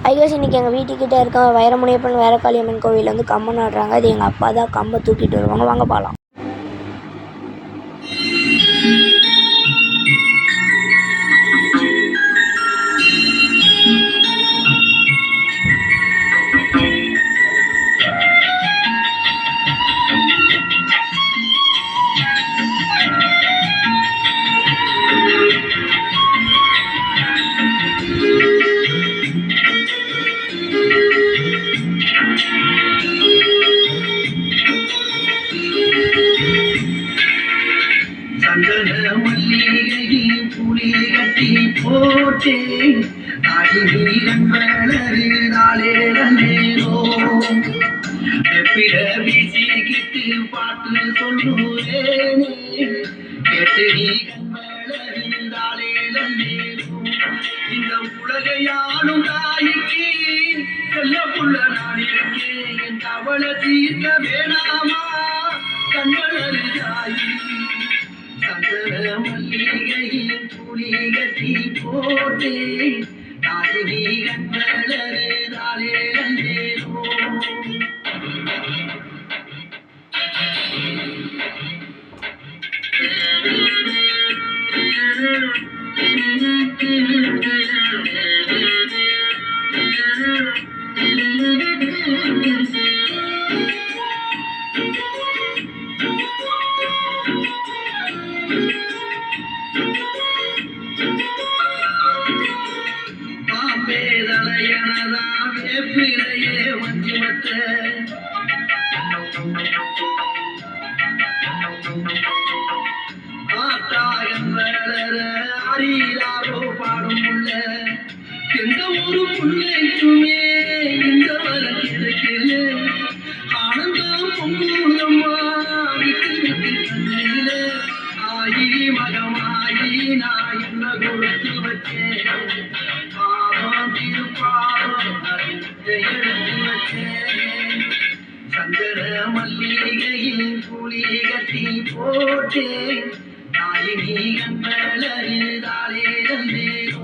ஐகோஸ் இன்றைக்கி எங்கள் வீட்டுக்கிட்டே இருக்க வைரமுனியப்பன் வீரகாளியம்மன் கோவிலில் வந்து கம்பம் நடுறாங்க. அது எங்கள் அப்பா தான் கம்பை தூக்கிட்டு வருவாங்க. வாங்க பார்க்கலாம். சந்தன மல்லிகையில் புளி கட்டி போட்டேன் அடிநீரன் வளருதாலே வந்தேனோ வெப்பில வீசிக்கிட்டு பாட்டு சொல்லுவேனே கேட்டு நீ கண் வளருதாலே வந்தேனோ இந்த உலகையாளும் தாய்க்கு செல்ல புள்ள நான் இருக்கேன் என் கவலை தீர்க்க வேணாமா கண் வளருதாயி சந்தன மல்லிகையில் புளி கட்டி போட்டே நாயகி கண்களே வந்தேனோ பாம்பேதலையனதா வேப்பிலையே வஞ்சிமத்த ஆத்தாயம் வளர அறியாரோ பாடும் புள்ள எந்த ஒரு புள்ளைக்குமே இந்த வரம் கிடைக்கல ஆனந்தம் பொங்குதம்மா விட்டு விட்டு கண்ணில ஆயி மகமாயி நான் என்ன கொடுத்து வச்சேன் பாவம் திருப்பாவம் எடுத்து வச்சேன் சந்தன மல்லிகையில் புளி கட்டி போட்டேன் நாயகி கண்களே வந்தேனோ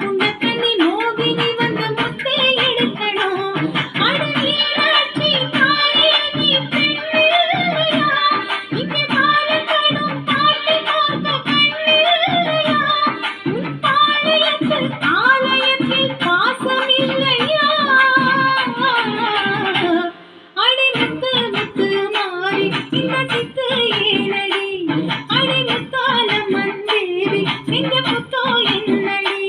உன்னை கண்ணி மோகினி வந்து முத்தே எடுக்கணும். அட மீனாட்சி தாயே நீ பெண்ணில்லையா? இங்கே பாலக்கடும் பாட்டி பார்க்க கண்ணில்லையா? உன் பாளையத்து ஆலயத்தில் பாசம் இல்லையா? அடி முத்து முத்து மாறி இந்த சித்து ஏனடி? அடி முத்தாலம்மன் தேவி எங்க புத்தோ என்னடி?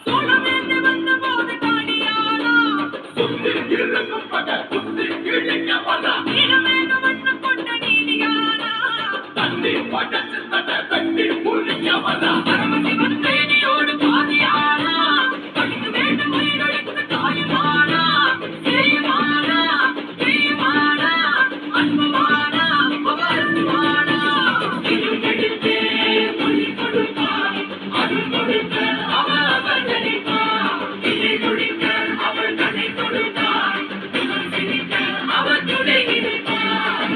சூழவேந்து வந்த போது காணியானா நீலமேக வண்ணம் கொண்ட நீலியானா பரமசிவன் தேனியோடு பாதியானா படிக்க வேண்டும் உயிர்களுக்கு தாயுமானா செய்யுமானா செய்யுமானா அன்புமானா அவருமானா இருமெடுத்தே மொழி கொடுப்பார் அருள் கொடுக்க அவர் ஜனிப்பார் இதை கொடுக்க அவர் கதை கொடுத்தார் இவர் சிரிக்க அவர் துணை இருப்பார்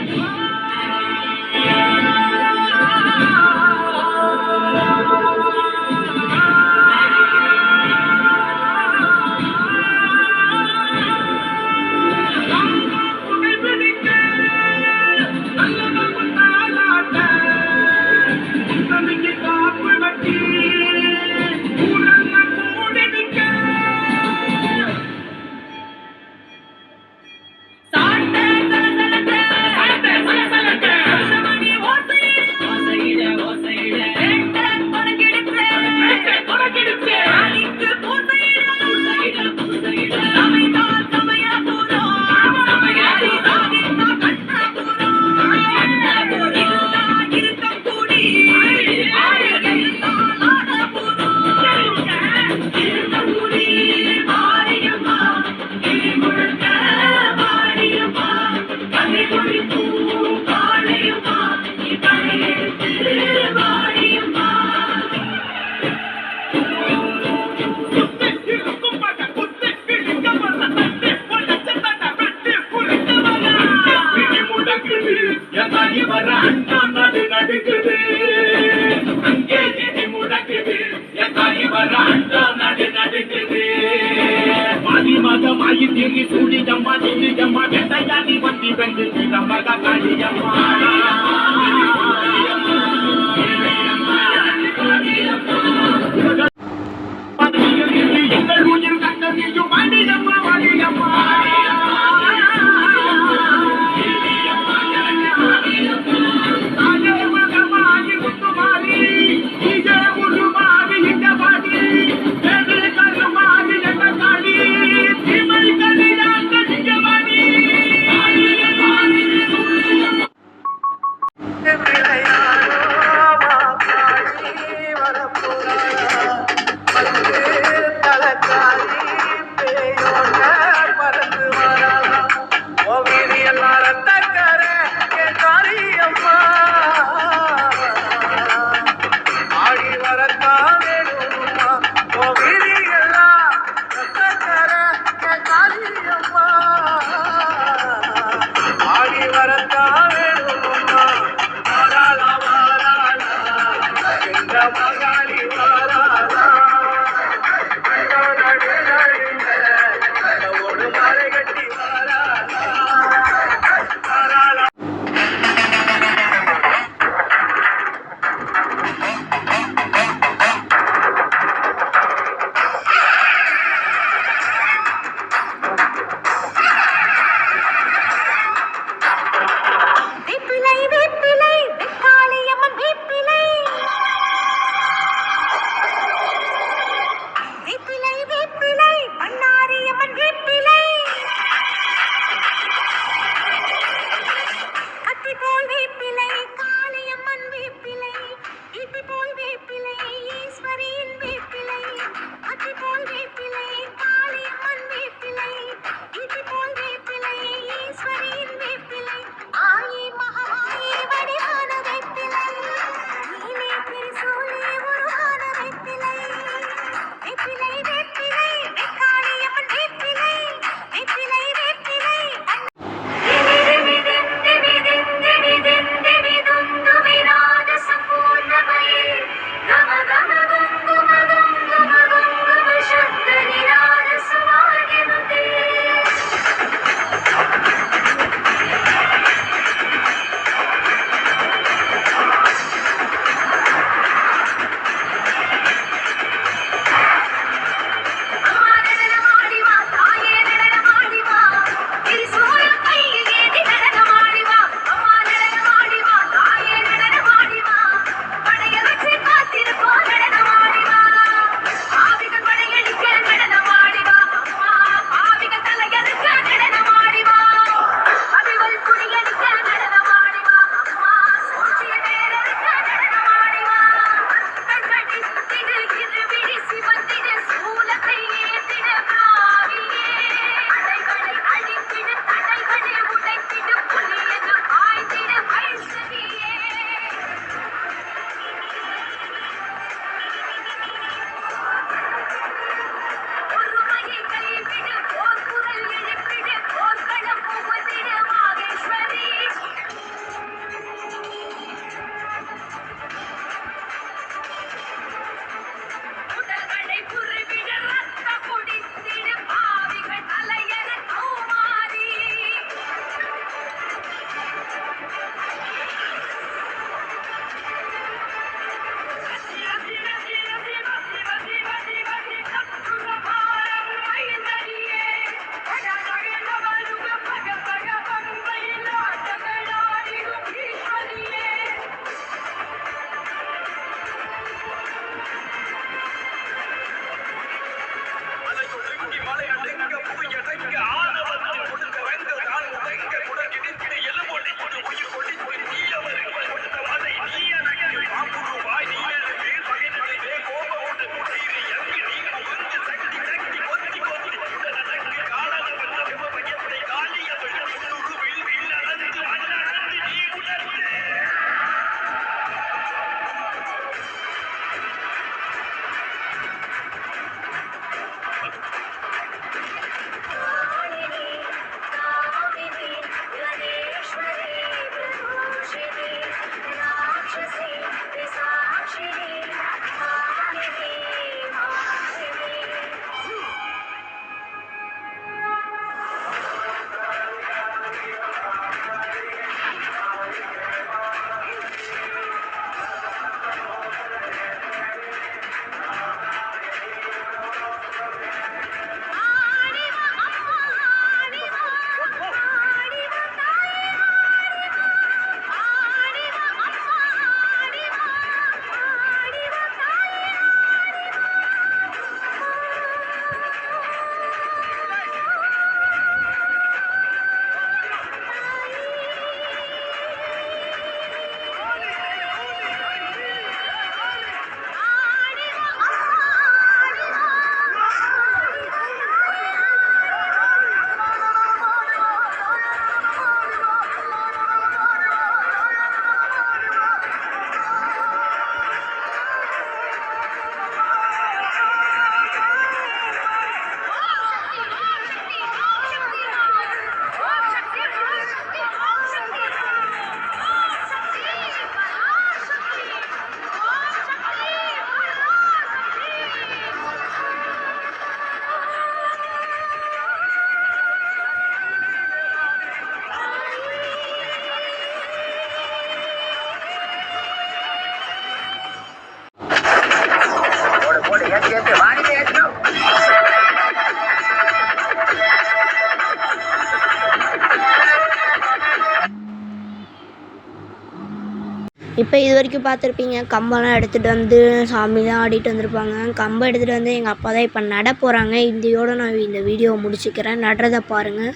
இப்போ இது வரைக்கும் பார்த்துருப்பீங்க, கம்பெல்லாம் எடுத்துகிட்டு வந்து சாமி தான் ஆடிட்டு வந்திருப்பாங்க. கம்பை எடுத்துகிட்டு வந்து எங்கள் அப்பா தான் இப்போ நட போகிறாங்க. இதையோடு நான் இந்த வீடியோவை முடிச்சுக்கிறேன். நடுறதை பாருங்கள்.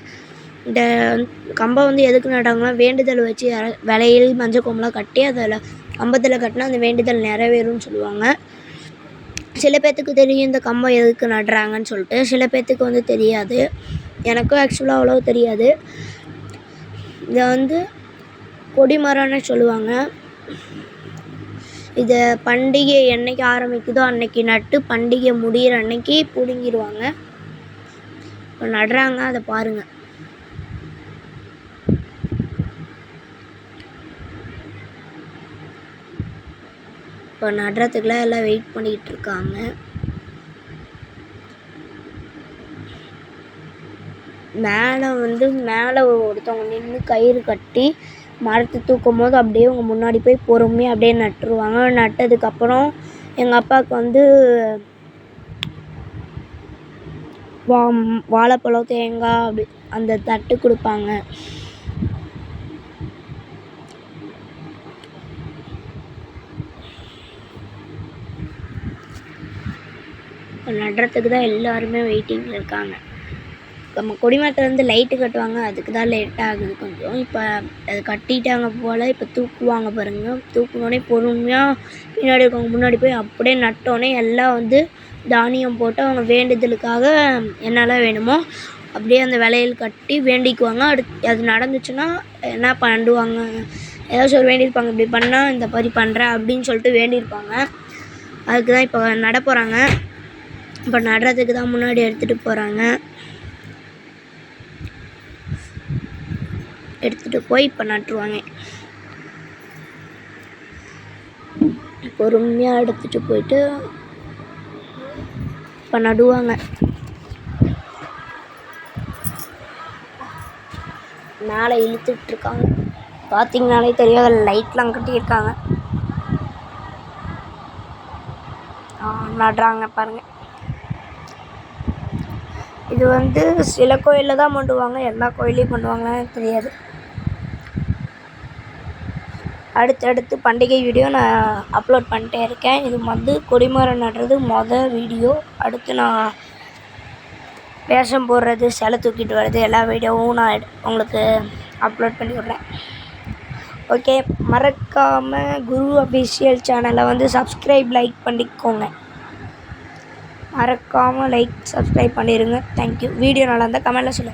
இந்த கம்பை வந்து எதுக்கு நடுறாங்கன்னா, வேண்டுதல் வச்சு வளையல் மஞ்சள் கொம்பெலாம் கட்டி அதில் கம்பத்தில் கட்டினா அந்த வேண்டுதல் நிறைவேறும்னு சொல்லுவாங்க. சில பேர்த்துக்கு தெரியும் இந்த கம்பம் எதுக்கு நடுறாங்கன்னு சொல்லிட்டு, சில பேர்த்துக்கு வந்து தெரியாது. எனக்கும் ஆக்சுவலாக அவ்வளோ தெரியாது. இதை வந்து கொடிமரம்னு சொல்லுவாங்க. இதை பண்டிகை என்னைக்கு ஆரம்பிக்குதோ அன்னைக்கு நட்டு பண்டிகை முடிகிற அன்னைக்கு பிடுங்கிடுவாங்க. இப்போ நடுறாங்க, அதை பாருங்கள். இப்போ நடுறதுக்குலாம் எல்லாம் வெயிட் பண்ணிக்கிட்டு இருக்காங்க. மேலே ஒருத்தவங்க நின்று கயிறு கட்டி மரத்தை தூக்கும் போது அப்படியே அவங்க முன்னாடி போய் பொறுமையாக அப்படியே நட்டுருவாங்க. நட்டதுக்கப்புறம் எங்கள் அப்பாவுக்கு வந்து வாழைப்பழம் தேங்காய் அப்படி அந்த தட்டு கொடுப்பாங்க. நடுறதுக்கு தான் எல்லாருமே வெயிட்டிங்கில் இருக்காங்க. நம்ம கொடிமரத்தில் வந்து லைட்டு கட்டுவாங்க, அதுக்கு தான் லேட் ஆகுது கொஞ்சம். இப்போ அது கட்டிட்டாங்க போல். இப்போ தூக்குவாங்க பாருங்கள். தூக்குனோடனே பொறுமையாக பின்னாடி இருக்கவங்க முன்னாடி போய் அப்படியே நட்டோடனே எல்லாம் வந்து தானியம் போட்டு அவங்க வேண்டுதலுக்காக என்னெல்லாம் வேணுமோ அப்படியே அந்த வளையல் கட்டி வேண்டிக்குவாங்க. அது நடந்துச்சுன்னா என்ன பண்ணுவாங்க, ஏதாச்சும் ஒரு வேண்டியிருப்பாங்க, இப்படி பண்ணால் இந்த மாதிரி பண்ணுறேன் அப்படின்னு சொல்லிட்டு வேண்டியிருப்பாங்க. அதுக்கு தான் இப்போ நட போகிறாங்க. இப்போ நடுறதுக்கு தான் முன்னாடி எடுத்துகிட்டு போகிறாங்க. எடுத்துகிட்டு போய் இப்போ நட்டுருவாங்க. பொறுமையாக எடுத்துகிட்டு போயிட்டு இப்போ நடுவாங்க. மேலே இழுத்துட்ருக்காங்க. பார்த்தீங்கனாலே தெரியும், அதில் லைட்லாம் கட்டியிருக்காங்க. நடுறாங்க பாருங்கள். இது வந்து சில கோயிலில் தான் பண்ணுவாங்க, எல்லா கோயிலையும் பண்ணுவாங்களான்னு தெரியாது. அடுத்தடுத்து பண்டிகை வீடியோ நான் அப்லோட் பண்ணிட்டே இருக்கேன். இது வந்து கொடிமரம் நடுறது வீடியோ. அடுத்து நான் வேஷம் போடுறது, சிலை தூக்கிட்டு வர்றது எல்லா வீடியோவும் நான் உங்களுக்கு அப்லோட் பண்ணி விட்றேன். ஓகே, மறக்காமல் குரு அஃபிஷியல் சேனலை வந்து சப்ஸ்கிரைப் லைக் பண்ணிக்கோங்க. மறக்காமல் லைக் சப்ஸ்கிரைப் பண்ணிடுங்க. தேங்க்யூ. வீடியோ நல்லா இருந்தால் கமெண்ட்டில் சொல்லுங்கள்.